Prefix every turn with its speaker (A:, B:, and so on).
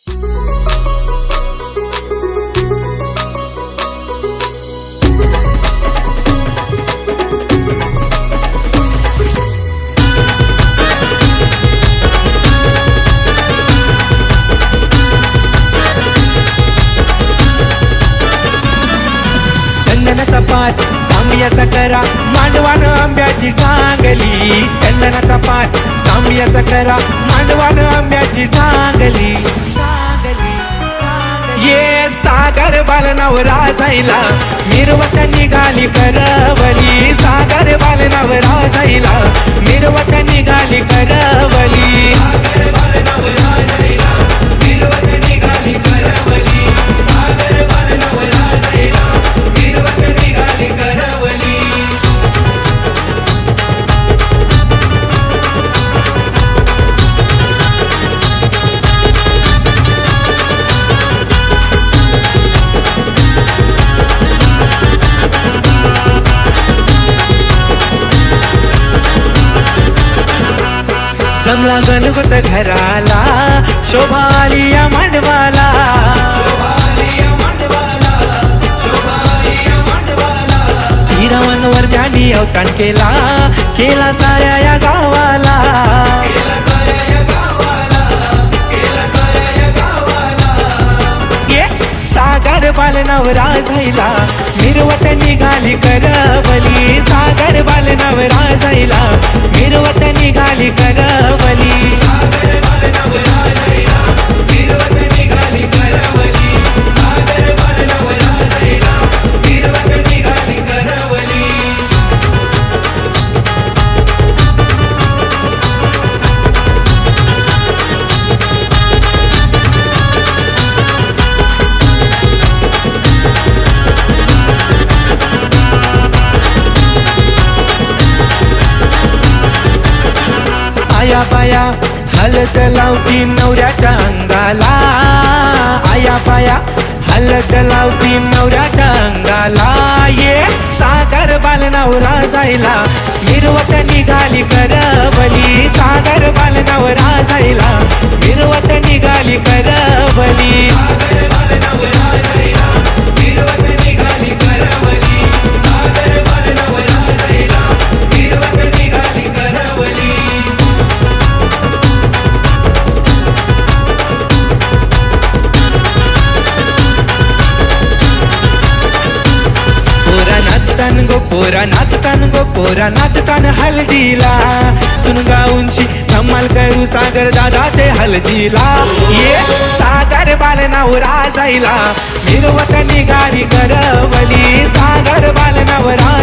A: चंदनाचा पाट तांब्याचा करा मांडवान आंब्याची टांगली, चंदनाचा पाट तांब्याचा करा मांडवान आंब्याची टांगली। ये सागर बालनावरा जायला मिरवत निघाली करवली, सागर बालनावरा जायला मिरवत निघाली करवली, सागर बालनावरा जायला मिरवत निघाली करवली, सागर बालनावरा जायला मिरवत निघाली करवली। जमला गणगोत घराला शोभा आली या मांडवाला, हिरावनवर ज्यांनी अवतान केला केला साऱ्या या गावाला, सागर बालनावरा जायला मिरवत निघाली करवली, सागर बालनावरा जायला मिरवत निघाली करवली, सागर बालनावरा जायला मिरवत निघाली करवली, सागर बालनावरा जायला मिरवत निघाली करवली। आया बाया हलत लावती नवऱ्याच्या अंगाला, आया बाया हलत लावती नवऱ्याच्या अंगाला, ये सागर बालनावरा जायला मिरवत निघाली करवली, सागर बालनावरा जायला मिरवत निघाली करवली, सागर बालनावरा जायला मिरवत निघाली करवली, सागर बालनावरा जायला मिरवत निघाली करवली। पोरा नाचतान हळदीला तुनगा उंची धमाल करू सागर दादाचे हळदीला, ये सागर बालनावरा जायला मिरवत निघाली करवली, सागर बालनावरा